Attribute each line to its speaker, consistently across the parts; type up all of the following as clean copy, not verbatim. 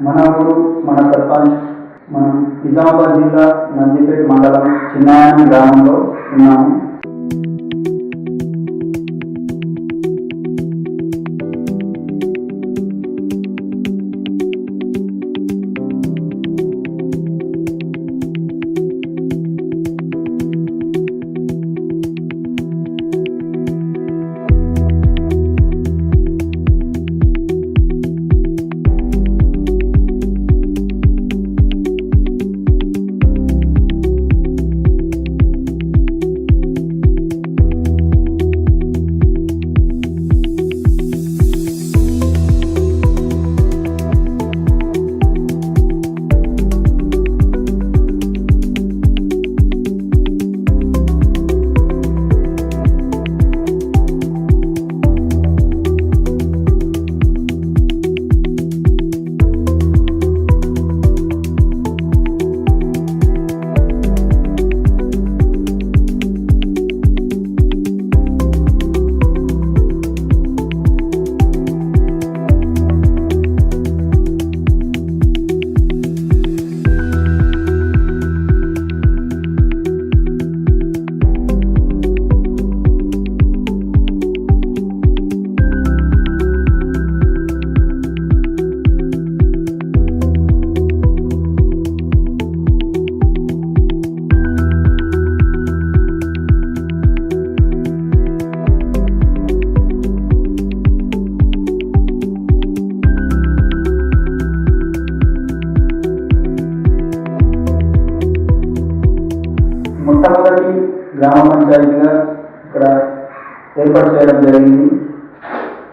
Speaker 1: మన ఊరు మన సర్పంచ్ మనం నిజామాబాద్ జిల్లా నందిపేట మండలం చిన్నాయనం గ్రామంలో ఉన్నాము. మొట్టమొదటి గ్రామ పంచాయతీగా ఇక్కడ ఏర్పాటు చేయడం జరిగింది.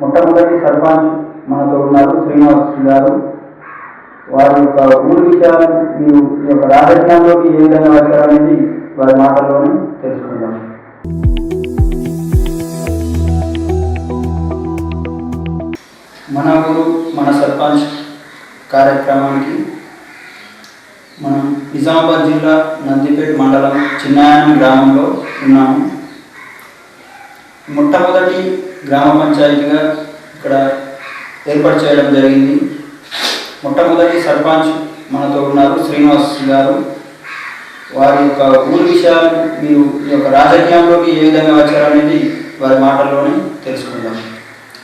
Speaker 1: మొట్టమొదటి సర్పంచ్ మనతో ఉన్నారు శ్రీనివాస్ గారు. వారి యొక్క ఊరి విషయాలు మీరు ఈ యొక్క రాజకీయంలోకి ఏ విధంగా వచ్చారనేది వారి మాటల్లోనే తెలుసుకుందాం. మన ఊరు మన సర్పంచ్ కార్యక్రమానికి మనం నిజామాబాద్ జిల్లా నందిపేట మండలం చిన్నాయనం గ్రామంలో ఉన్నాము. మొట్టమొదటి గ్రామ పంచాయతీగా ఇక్కడ ఏర్పాటు చేయడం జరిగింది. మొట్టమొదటి సర్పంచ్ మనతో ఉన్నారు శ్రీనివాస్ గారు. వారి యొక్క ఊరి విషయాలు మీరు ఈ యొక్క రాజకీయంలోకి ఏ విధంగా వచ్చారనేది వారి మాటల్లోనే తెలుసుకుందాం.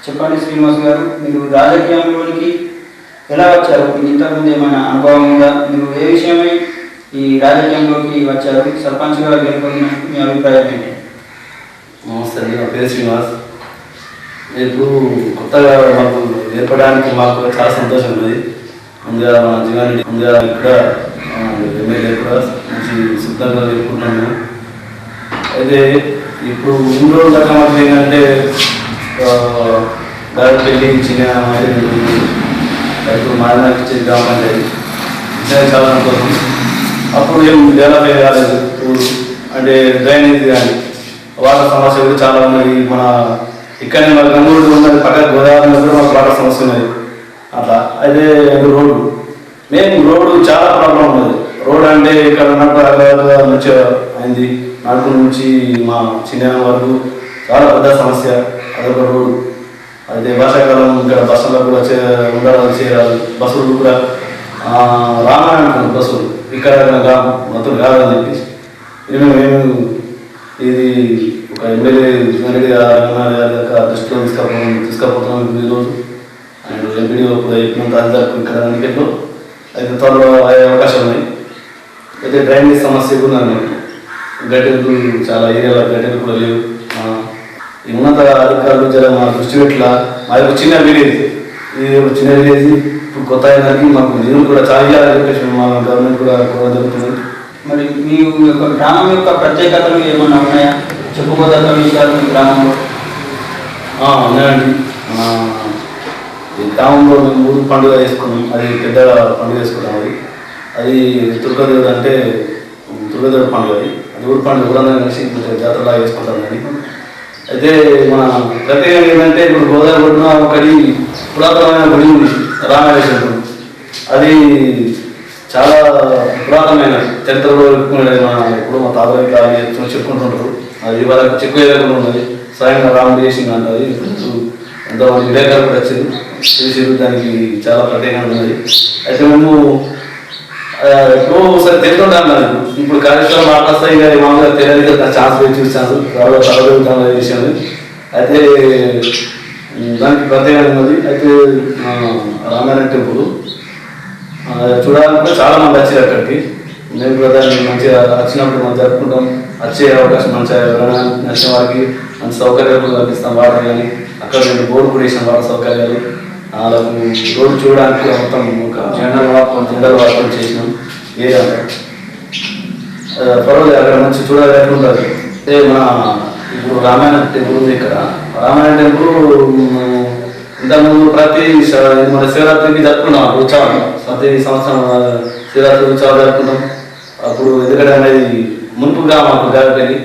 Speaker 1: చెప్పండి శ్రీనివాస్ గారు, మీరు రాజకీయంలోనికి ఎలా వచ్చారు? మీకు ఇంతకుముందు ఏమైనా అనుభవం ఉందా? మీరు ఏ విషయమై ఈ రాజకీయంలోకి వచ్చారు? సర్పంచ్గా గెలుపొందిన మీ అభిప్రాయం ఏంటి?
Speaker 2: నమస్తే, నా పేరు శ్రీనివాస్. ఇప్పుడు కొత్తగా మాకు ఏర్పడడానికి మాకు చాలా సంతోషం ఉన్నది. ముందుగా మన జీవనాన్ని ముందుగా ఇక్కడ ఎమ్మెల్యే కూడా మంచి సిద్ధంగా జరుపుకుంటున్నాము. అయితే ఇప్పుడు మూడు రోజుల దాకా మాకు ఏంటంటే పెళ్ళి చిన్న ఇప్పుడు మాదినాకి ఇచ్చేది గ్రామ పంచాయతీ చాలా సంతోషం. అప్పుడు ఏం డెవలప్ కాలేదు ఊరు, అంటే డ్రైనేజ్ కానీ వాటర్ సమస్య కూడా చాలా ఉన్నాయి. మన ఇక్కడనే మన గంగూరు ఉన్నది, పక్కన గోదావరి కూడా మాకు వాటర్ సమస్య ఉన్నది. అట్లా అయితే రోడ్డు మేము రోడ్డు చాలా ప్రాబ్లం ఉన్నది. రోడ్ అంటే ఇక్కడ ఉన్నప్పుడు మంచిగా అయింది. నడుపు నుంచి మా చిన్న వరకు చాలా పెద్ద సమస్య అదొక రోడ్డు. అయితే వర్షాకాలం ఇక్కడ బస్సులో కూడా ఉండరాదు, చేయరాదు. బస్సులు కూడా రామాయణ బస్సులు ఇక్కడ మొత్తం కాదని చెప్పేసి మేము ఇది ఒక ఎమ్మెల్యే రంగనాథ్ గారి యొక్క దృష్టిలో తీసుకపోతున్నాం ఈరోజు. అండ్ ఎంపీడీఓ కూడా చెప్పినంత అందరికీ ఇక్కడ అందుకేట్లో అయితే త్వరలో అయ్యే అవకాశం ఉన్నాయి. అయితే డ్రైనేజ్ సమస్య కూడా గట్టెలు చాలా ఏరియాలో గట్టెలు కూడా లేవు. ఈ ఉన్నత అధికారులు జర మా దృష్టి పెట్టిలా మా యొక్క చిన్న విలేజ్, ఇది ఒక చిన్న విలేజ్. ఇప్పుడు కొత్త అయినానికి మాకు నిధులు కూడా చాలా చెప్పేసి మా గవర్నమెంట్ కూడా జరుగుతుంది.
Speaker 1: మరి మీ యొక్క గ్రామం యొక్క ప్రత్యేకతలు ఏమన్నా ఉన్నాయా? చెప్పుకోదగ్గ విషయాలు మీ గ్రామంలో
Speaker 2: ఉన్నాయండి. ఈ గ్రామంలో మేము ఊరు పండుగ చేసుకున్నాం. అది పెద్ద పండుగ చేసుకున్నాం. అది దుర్గాదేవుడు అంటే దుర్గాదేవుడు పండుగ. అది ఊరు పండుగ కూడా కలిసి జాతరలాగా చేసుకుంటాం. కానీ అయితే మన ప్రత్యేకం ఏంటంటే ఇప్పుడు గోదావరి ఒడ్డున ఒకటి పురాతనమైన గుడి ఉంది, రామేశ్వరం. అది చాలా పురాతనమైన చరిత్రలో ఇప్పుడు మా తాతగారి కాలం చెప్పుకుంటుంటారు. అది వాళ్ళకి చెక్కు ఏదైనా ఉన్నది, స్వయంగా రాముడు చేసింది అంటది. ఎంతోమంది విలేకరులు కూడా వచ్చింది. చేసారు, దానికి చాలా ప్రత్యేకంగా ఉన్నది. అయితే మేము ఎప్పుడో ఒకసారి తెలుసుకుంటాను నాకు ఇప్పుడు కార్యక్రమం మాట్లాస్తాయి కానీ మామూలుగా తెలియదు ఛాన్స్ పెట్టి చూస్తాను చదవగలుగుతాను విషయం. అయితే దానికి ప్రత్యేకత ఉన్నది. అయితే రామాయణ టెంపుల్ చూడాలంటే చాలా మంది వచ్చారు అక్కడికి. మేము కూడా దాన్ని మంచిగా వచ్చినప్పుడు మనం జరుపుకుంటాం. వచ్చే అవకాశం మంచిగా నచ్చిన వారికి మంచి సౌకర్యాలు కూడా కల్పిస్తాం. వాటర్ కానీ అక్కడ రెండు బోర్డు కూడా వేసాం, వాటర్ సౌకర్యాలు. వాళ్ళకు రోడ్డు చూడడానికి మొత్తం ఒక జెండర్ వాటర్ చేసినాం. పర్వాలేదు, అక్కడ మంచి చూడాలి ఉంటుంది. అంటే మన ఇప్పుడు రామాయణ టెంపుల్ ఉంది ఇక్కడ. రామాయణ టెంపుల్ ఇంతకుముందు ప్రతి మన శివరాత్రికి జరుపుకున్నాం ఉత్సవం. ప్రతి సంవత్సరం శివరాత్రి ఉత్సవాలు జరుపుకుంటాం. అప్పుడు ఎందుకంటే అనేది మునుపుగా మాకు గారిపోయింది,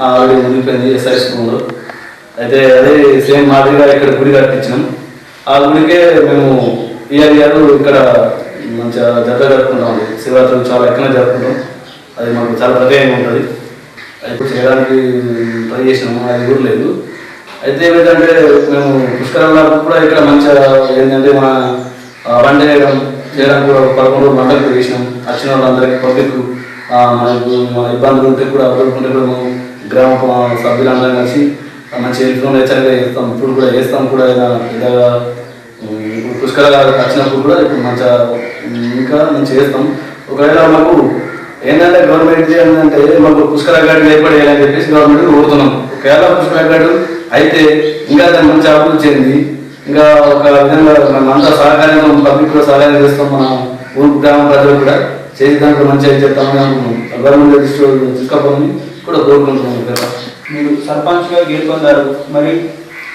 Speaker 2: ఆల్రెడీ మునిగిపోయింది ఎస్ఐ స్కూల్లో. అయితే అదే సేమ్ మాదిరిగా ఇక్కడ గుడి కట్టించినాం. ఆ గుడికే మేము ఇయర్ ఇక్కడ మంచిగా జరుపుకుంటాం. శివరాత్రి చాలా ఎక్కువ జరుపుకుంటాం. అది మాకు చాలా ప్రత్యేకంగా ఉంటుంది. ఇప్పుడు చేయడానికి ట్రై చేసినాము, అది కూడా లేదు. అయితే ఏమిటంటే మేము పుష్కరంలో కూడా ఇక్కడ మంచిగా ఏంటంటే మన వంట చేయడానికి కూడా 11 వంటలు చేసినాం. వచ్చిన వాళ్ళందరికీ పబ్లిక్ మనకు ఇబ్బందులు ఉంటే కూడా అవ్వకుంటే కూడా మేము గ్రామ సభ్యులందరం కలిసి మంచి హెల్ప్లో హెచ్చరిక చేస్తాం. ఇప్పుడు కూడా వేస్తాం కూడా ఇలాగా. ఇప్పుడు పుష్కరాలు వచ్చినప్పుడు కూడా ఇప్పుడు మంచిగా ఇంకా మేము చేస్తాం. ఒకవేళ మాకు ఏంటంటే గవర్నమెంట్ ఏంటంటే మాకు పుష్కర గడ్డలు ఏర్పడేయాలని చెప్పేసి గవర్నమెంట్ కోరుతున్నాం. ఒకవేళ పుష్కర గడ్డలు అయితే ఇంకా దాన్ని మంచి అభివృద్ధి చెంది ఇంకా ఒక విధంగా మనమంతా సహకారంగా పబ్లిక్ కూడా సహాయం చేస్తాం. మన ఊరు గ్రామ ప్రజలు కూడా చేసి దాంట్లో మంచిగా చెప్తామని అనుకున్నాం. గవర్నమెంట్ తీసుకోవాలని కూడా కోరుకుంటున్నాం.
Speaker 1: మీరు సర్పంచ్గా గెలుపొందారు, మరి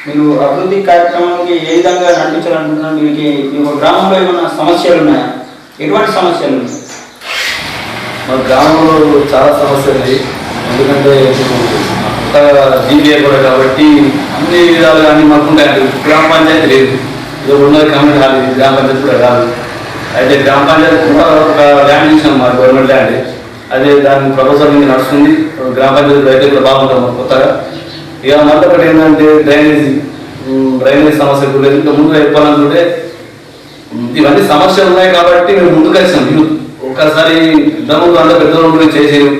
Speaker 1: మీరు అభివృద్ధి కార్యక్రమానికి ఏ విధంగా నడిపించాలనుకుంటున్నారు? మీకు మీ గ్రామంలో ఏమైనా సమస్యలు ఉన్నాయా? ఎటువంటి సమస్యలు ఉన్నాయి?
Speaker 2: మా గ్రామంలో చాలా సమస్యలు ఉన్నాయి. ఎందుకంటే కొత్తగా జీవీఏ కూడా కాబట్టి అన్ని విధాలుగా అన్ని మాకుంటాయండి. గ్రామ పంచాయతీ లేదు, ఇది ఉన్నది కమ్యూనిటీ హాల్, గ్రామ పంచాయతీ కూడా కాదు. అయితే గ్రామ పంచాయతీ కూడా ఒక ల్యాండ్ చూసినాం, మా గవర్నమెంట్ ల్యాండ్. అదే దాని ప్రపోజల్ మీద నడుస్తుంది. గ్రామ పంచాయతీ రైతులు కూడా బాగుంటాం కొత్తగా. ఇక మళ్ళీ ఒకటి ఏంటంటే డ్రైనేజ్ సమస్య కూడా లేదు. ఇంకా ముందుగా చెప్పాలనుకుంటే ఇవన్నీ సమస్యలు ఉన్నాయి కాబట్టి మేము ముందుకు వచ్చినాం. ఒక్కసారి ఇంతకుముందు అంతా పెద్దలు చేసేది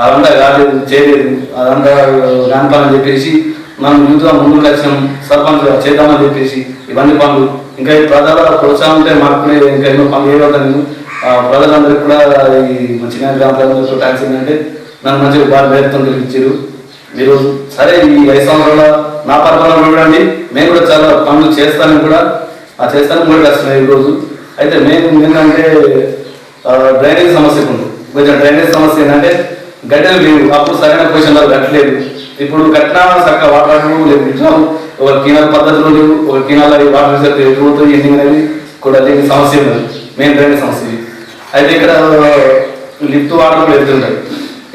Speaker 2: అదంతా కాలేదు, చేయలేదు, అదంతా కానిపాలని చెప్పేసి మనం యూత్గా ముందుకు వచ్చినాం. సర్పంచ్ చేద్దామని చెప్పేసి ఇవన్నీ పనులు ఇంకా ఈ ప్రజల ప్రోత్సాహం ఉంటే మాకు ఇంకా ఎన్నో పనులు ఏమవుతాను. ప్రజలందరికీ కూడా ఈ చిన్న గ్రామ ప్రజలకు ట్యాక్స్ ఏంటంటే నన్ను మంచిగా బాగా వేరుతో ఇచ్చారు. మీరు సరే ఈ 5 సంవత్సరాల నా పరిపాలన చూడండి, మేము కూడా చాలా పనులు చేస్తానని కూడా కూడా వస్తున్నాయి ఈరోజు. అయితే మేము ఏంటంటే డ్రైనేజ్ సమస్య ఉంది. కొంచెం డ్రైనేజ్ సమస్య ఏంటంటే గడ్డలు లేవు. అప్పుడు సరైన పొజిషన్లో కట్టలేదు. ఇప్పుడు కట్టినా చక్కగా వాటర్ లేదు. ఒక కినాల పద్ధతిలో లేవు. ఒక కినాల వాటర్ రిజర్వ్ ఎదుగుతూ ఎండింగ్ అనేది కూడా లేని సమస్య ఉన్నది, మెయిన్ డ్రైనేజ్ సమస్య. అయితే ఇక్కడ లిఫ్ట్ వాటర్ కూడా వెళ్తుంటాయి.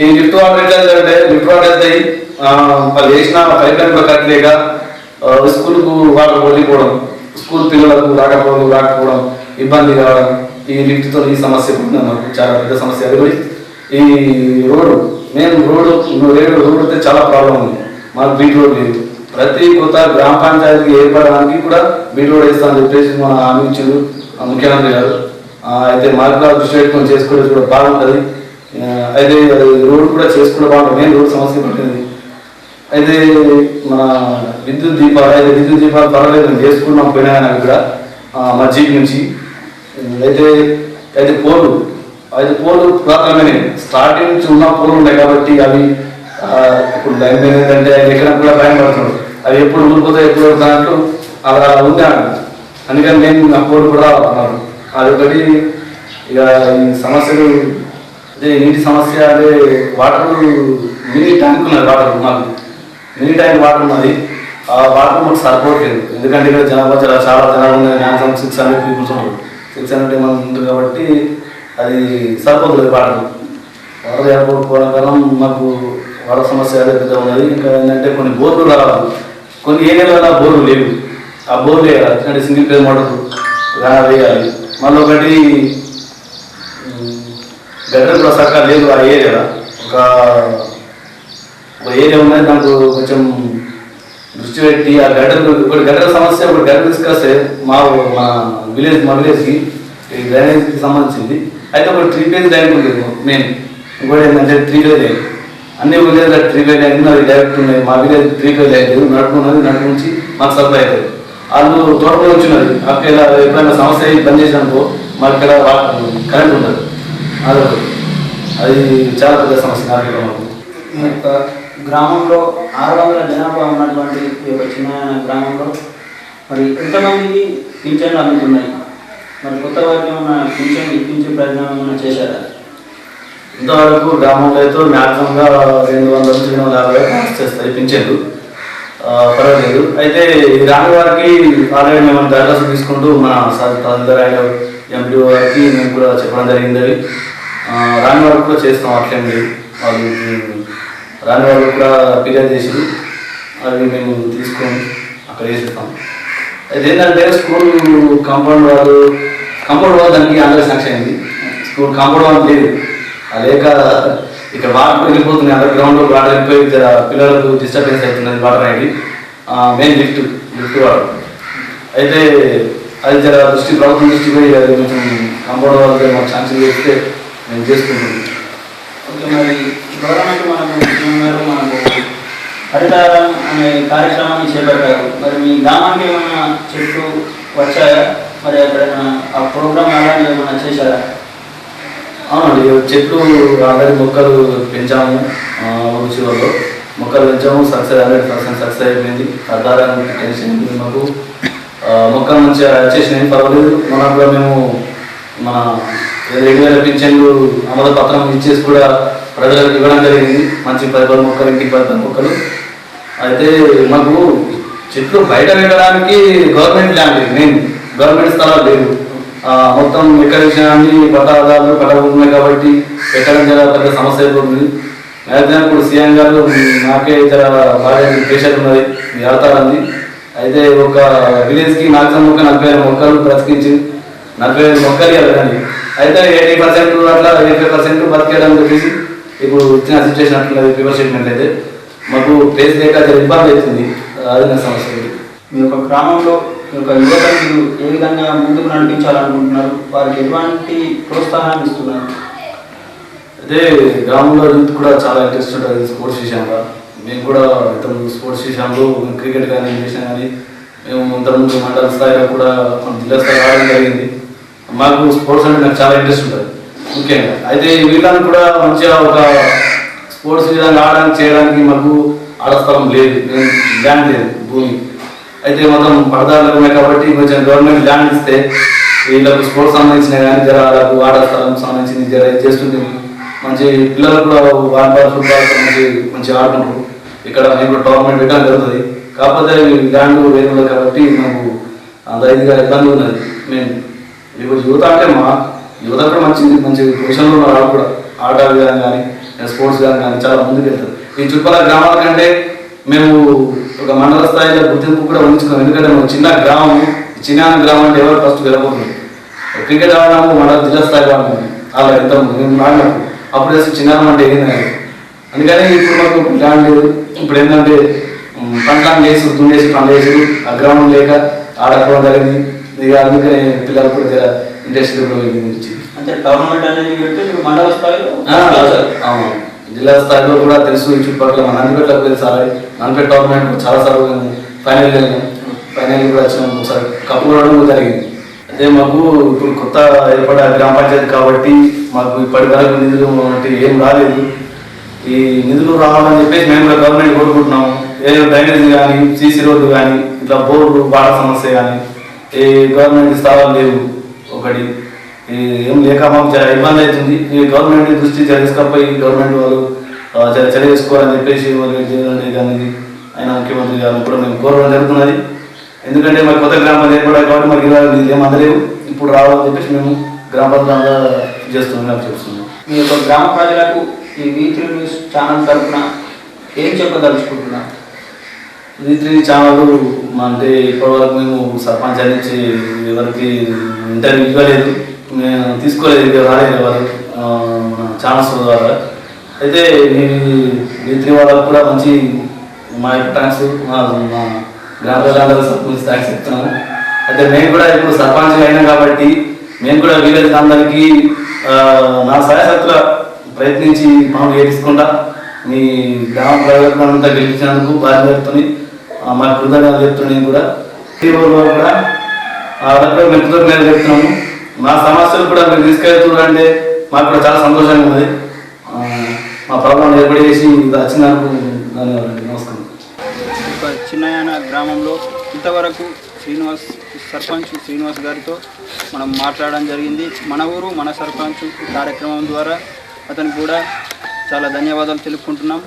Speaker 2: ఈ లిఫ్ట్ వాటర్ ఎట్లా లిఫ్ట్ వాటర్ వెళ్తాయి, వాళ్ళు వేసిన పైప్ లైన్ కూడా కట్టలేక స్కూల్కు వాటర్ వెళ్ళిపోవడం, స్కూల్ పిల్లలకు రాకపోవడం ఇబ్బంది కావడం. ఈ లిఫ్ట్తో ఈ సమస్య మాకు చాలా పెద్ద సమస్య. అది కూడా ఈ రోడ్డు రోడ్డు అయితే చాలా ప్రాబ్లం ఉంది. మాకు బీట్ రోడ్ లేదు. ప్రతి కొత్త గ్రామ పంచాయతీకి ఏర్పడడానికి కూడా బీట్ రోడ్ వేస్తామని చెప్పేసి మన హామీ ఇచ్చారు ముఖ్యమంత్రి గారు. అయితే మార్గాలు దృష్టి పెట్టుకొని చేసుకోవడం కూడా బాగుంటుంది. అయితే రోడ్డు కూడా చేసుకోవడం బాగుంటుంది. మెయిన్ రోడ్డు సమస్య పడుతుంది. అయితే మన విద్యుత్ దీపాలు పర్వాలేదు మేము చేసుకున్నాం పోయినా కానీ కూడా మా జీప్ నుంచి. అయితే పోలు ప్రారంభమే స్టార్టింగ్ నుంచి ఉన్న పోలు ఉన్నాయి కాబట్టి అవి ఇప్పుడు లైన్ మీద ఏంటంటే ఎక్కడ కూడా భయం పడుతున్నాడు. అవి ఎప్పుడు ఊరిపోతాయి ఎప్పుడు దాంట్లో అలా ఉంది అందుకని నేను ఆ పోలు కూడా అన్నారు. అదొకటి. ఇక ఈ సమస్యలు అదే నీటి సమస్య, అదే వాటర్ మినీ ట్యాంక్ ఉన్నది. మాకు మినీ ట్యాంక్ వాటర్ ఉన్నది. ఆ వాటర్ మాకు సరిపోవట్లేదు. ఎందుకంటే ఇక్కడ జనాభా చాలా జనాభా ఉన్నాయి. 600 పీపుల్స్ ఉన్నారు. 600 మంది ఉంది కాబట్టి అది సరిపోతుంది. వాటర్ ఏర్పడిపోవడం కారణం మాకు వాటర్ సమస్య అదే పెద్ద ఉన్నది. ఇంకా ఏంటంటే కొన్ని బోర్లు రావాలి. కొన్ని ఏరియాలలో బోర్లు లేవు. ఆ బోర్లు వేయాలి. ఎందుకంటే సింగిల్ ఫేజ్ మోటార్ వేయాలి. మళ్ళీ ఒకటి గడ్డలు కూడా సరిగ్గా లేదు. ఆ ఏరియా ఒక ఏరియా ఉన్నది. దాంట్లో కొంచెం దృష్టి పెట్టి ఆ గటర్ సమస్య ఒకటి గటర్ తీసుకొస్తే మా విలేజ్కి ఈ డ్రైనేజ్కి సంబంధించింది. అయితే ఒక 3 ఫేజ్ లైన్ ఉంటుంది మెయిన్. ఇంకోటి ఏంటంటే 3 ఫేజ్ లైన్. అన్ని విలేజ్ 3 ఫేజ్ లైన్ అవి డైరెక్ట్ ఉన్నాయి. మా విలేజ్ 3 ఫేజ్ లైన్ లేదు, నడుపు నుంచి మాకు సప్లై అవుతుంది. వాళ్ళు తోటలో వచ్చినది అక్కడ ఎప్పుడైనా సమస్య బంద్ చేసినప్పుడు మాకు ఇక్కడ కరెంట్ ఉంటుంది. అది చాలా పెద్ద సమస్య నాకు.
Speaker 1: మీ యొక్క గ్రామంలో 600 జనాభా ఉన్నటువంటి ఈ యొక్క చిన్న గ్రామంలో మరి ఎంతమందికి పింఛన్లు అందుతున్నాయి? మరి కొత్త వారికి ఏమైనా పింఛన్ ఇప్పించే ప్రయత్నం ఏమైనా చేశారా?
Speaker 2: ఇంతవరకు గ్రామంలో అయితే మ్యాక్సిమంగా 200-250 పాస్ చేస్తాయి పింఛన్లు, పర్వాలేదు. అయితే రాని వారికి ఆల్రెడీ మేము దరఖాస్తు తీసుకుంటూ మన తహసీల్దార్ ఎంపీఓ గారికి మేము కూడా చెప్పడం జరిగింది. అవి రాని వారికి కూడా చేస్తాం, అట్లేం లేదు. వాళ్ళు రాని వాళ్ళు కూడా ఫిర్యాదు చేసి అవి మేము తీసుకొని అక్కడ వేసేస్తాం. అయితే ఏంటంటే స్కూల్ కాంపౌండ్ వాళ్ళు దానికి అందరూ సాక్షి అయింది. స్కూల్ కాంపౌండ్ వాళ్ళు లేదు, లేక ఇక్కడ వాటర్ వెళ్ళిపోతుంది, అండర్ గ్రౌండ్లో వాటర్ వెళ్ళిపోయి పిల్లలకు డిస్టర్బెన్స్ అవుతున్నది. వాటర్ అనేది మెయిన్ లిఫ్ట్ వాటర్. అయితే అది జర ప్రభుత్వం దృష్టి పోయి అది కొంచెం కాంపౌండ్ వాళ్ళకి మాకు శాంక్షన్ చేస్తే మేము చేసుకుంటున్నాం.
Speaker 1: ఓకే, మరి గవర్నమెంట్ మనకు హరితహారం అనే కార్యక్రమాన్ని చేపట్టారు. మరి మీ గ్రామానికి ఏమైనా చెట్లు వచ్చాయా? మరి ఎక్కడైనా ఆ ప్రోగ్రామ్ అలాంటి ఏమైనా చేశారా?
Speaker 2: అవునండి, చెట్లు ఆల్రెడీ మొక్కలు పెంచాము. రుచిలో మొక్కలు పెంచాము, 100% సక్సెస్ అయిపోయింది. ఆధారాన్ని టెన్షన్ మాకు మొక్కలు మంచిగా చేసినాయి, పర్వాలేదు. మనకు కూడా మేము మన 2,000 పింఛన్లు అమలు పత్రం ఇచ్చేసి కూడా ప్రజలకు ఇవ్వడం జరిగింది. మంచి 10 మొక్కలు, ఇంటికి 10 మొక్కలు. అయితే మాకు చెట్లు బయట పెట్టడానికి గవర్నమెంట్ ల్యాండ్, మెయిన్ గవర్నమెంట్ స్థలాలు లేవు. మొత్తం ఎక్కడ విషయాన్ని పట్టాదారులు పట్టబోతున్నాయి కాబట్టి పెట్టడం జర పెద్ద సమస్య అయిపోతుంది. మ్యాక్సిమం ఇప్పుడు సీఎం గారు నాకే జర బాగా ప్రెషర్ ఉన్నది, వెళ్తారంది. అయితే ఒక విలేజ్కి మ్యాక్సిమం ఒక 40,000 మొక్కలు బ్రతికించి 40,000 మొక్కలు ఇవ్వాలి. అయితే 80% అట్లా 85% బతికేయడం చెప్పేసి ఇప్పుడు ఇచ్చిన సిచ్యువేషన్ అట్లా పేపర్ స్టేట్మెంట్ అయితే మాకు ప్లేస్ లేక ఇబ్బంది అవుతుంది. అది నా సమస్య.
Speaker 1: మీ యొక్క గ్రామంలో మీ యొక్క యువతను మీరు ఏ విధంగా ముందుకు నడిపించాలనుకుంటున్నారు? వారికి ఎటువంటి ప్రోత్సాహాన్ని ఇస్తున్నారు?
Speaker 2: అయితే గ్రామంలో యూత్ కూడా చాలా ఇంట్రెస్ట్ ఉంటుంది స్పోర్ట్స్ విషయంలో. మేము కూడా ఇంతకుముందు స్పోర్ట్స్ విషయంలో క్రికెట్ కానీ చేసినా కానీ మేము ఇంతకుముందు మండల స్థాయిలో కూడా జిల్లా స్థాయిలో ఆడడం జరిగింది. మాకు స్పోర్ట్స్ అంటే నాకు చాలా ఇంట్రెస్ట్ ఉంటుంది ముఖ్యంగా. అయితే వీళ్ళని కూడా మంచిగా ఒక స్పోర్ట్స్ విధంగా ఆడడానికి చేయడానికి మాకు ఆడ స్థలం లేదు, ల్యాండ్ లేదు, భూమి. అయితే మొత్తం పడదారులు ఉన్నాయి కాబట్టి కొంచెం గవర్నమెంట్ ల్యాండ్ ఇస్తే వీళ్ళకు స్పోర్ట్స్ సంబంధించిన కానీ జర వాళ్ళకు ఆడ స్థలం సంబంధించింది జర చేస్తుంది. మంచి పిల్లలు కూడా వాలీబాల్, ఫుట్బాల్ మంచి ఆడుకుంటారు. ఇక్కడ మేము కూడా టోర్నమెంట్ పెట్టడం జరుగుతుంది. కాకపోతే ల్యాండ్ వేరు కాబట్టి మాకు అంత ఇదిగా ఇబ్బంది ఉన్నది. మేము ఇప్పుడు యువత అంటే మా యువత కూడా మంచి పొజిషన్లో ఉన్నారు. వాళ్ళు కూడా ఆట విధానం కానీ స్పోర్ట్స్ కానీ చాలా ముందుకు వెళ్తారు. ఈ చుట్టుపక్కల గ్రామాల కంటే మేము ఒక మండల స్థాయిలో గుర్తింపు కూడా ఉంచుకున్నాం. ఎందుకంటే మేము చిన్న గ్రామం, చిన్న గ్రామం అంటే ఎవరు ఫస్ట్ వెళ్ళబోతుంది. క్రికెట్ ఆడినాము మండల జిల్లా స్థాయిలో ఆడినాము. అలా ఎంత మేము ఆడినాము అప్పుడు వేసి చిన్న అంటే ఏంది. అందుకని ఇప్పుడు మాకు ల్యాండ్ లేదు. ఇప్పుడు ఏంటంటే పంటలు చేసి దున్నేసి పంట వేసి ఆ గ్రామం లేక ఆడకపోవడం జరిగింది. ఇక అందుకని పిల్లలు కూడా ఇంట్రెస్ట్
Speaker 1: అంటే గవర్నమెంట్ అనేది మండల స్థాయిలో
Speaker 2: జిల్లా స్థాయిలో కూడా తెలుసు. ఈ చుట్టుపక్కల మన నందిపేటకు తెలుసాలి. నందిపేట టోర్నమెంట్ చాలాసార్లు ఫైనల్ వెళ్ళాము. ఫైనల్ కూడా వచ్చినాము, ఒకసారి కప్పు కూడా జరిగింది. అయితే మాకు ఇప్పుడు కొత్త ఏర్పడే గ్రామ పంచాయతీ కాబట్టి మాకు ఇప్పటి వరకు నిధులు అంటే ఏం రాలేదు. ఈ నిధులు రావాలని చెప్పేసి మేము కూడా గవర్నమెంట్ కోరుకుంటున్నాము. ఏ డ్రైనేజ్ కానీ, సీసీ రోడ్డు కానీ, ఇట్లా బోర్డు బాడ సమస్య కానీ ఏ గవర్నమెంట్ స్థలాలు లేవు. ఒకటి ఏం లేక మాకు చాలా ఇబ్బంది అవుతుంది. ఈ గవర్నమెంట్ దృష్టి తీసుకపోయి గవర్నమెంట్ వాళ్ళు చర్య చేసుకోవాలని చెప్పేసి వాళ్ళు కానీ ఆయన ముఖ్యమంత్రి గారు కూడా మేము కోరడం జరుగుతున్నది. ఎందుకంటే మరి కొత్త గ్రామ పంచాయతీ కూడా కాబట్టి మాకు నిధులు ఏం అందలేవు. ఇప్పుడు రావాలని చెప్పేసి మేము గ్రామ పంచాయతీగా చేస్తున్నాం చెప్తున్నాం.
Speaker 1: మీ యొక్క గ్రామ ప్రజలకు ఈ V3 న్యూస్ ఛానల్ తరఫున ఏం చెప్పదలుచుకుంటున్నాం?
Speaker 2: V3 ఛానల్ అంటే ఇప్పటివరకు మేము సర్పంచ్ నుంచి ఎవరికి ఇంటర్వ్యూ ఇవ్వలేదు, మేము తీసుకోలేదు, రాలేదు ఎవరు ఛానల్స్ ద్వారా. అయితే V3 వాళ్ళకు కూడా మంచి మా థ్యాంక్స్, మా గ్రామ ప్రజలందరూ సర్పంచ్ థ్యాంక్స్ చెప్తున్నాము. అయితే మేము కూడా ఇప్పుడు సర్పంచ్ అయినాం కాబట్టి మేము కూడా విలేజ్ అందరికీ నా సహాయశక్తుల ప్రయత్నించి పనులు చేయించుకుంటా మీ గ్రామ ప్రజలంతా గెలిపించినందుకు బాధ్యతని మా కృతజ్ఞతలు చెప్తున్నాను. కూడా కూడా మేము కృతజ్ఞతలు చెప్తున్నాము. మా సమస్యలు కూడా మీరు తీసుకెళ్తున్నారంటే మాకు కూడా చాలా సంతోషంగా ఉంది. మా ప్రాబ్లం ఏర్పడి చేసి వచ్చినందుకు ధన్యవాదాలు. నమస్కారం.
Speaker 1: చిన్నయాన గ్రామంలో ఇంతవరకు సర్పంచ్ శ్రీనివాస్ గారితో మనం మాట్లాడడం జరిగింది. మన ఊరు మన సర్పంచ్ కార్యక్రమం ద్వారా అతనికి కూడా చాలా ధన్యవాదాలు తెలుపుకుంటున్నాం.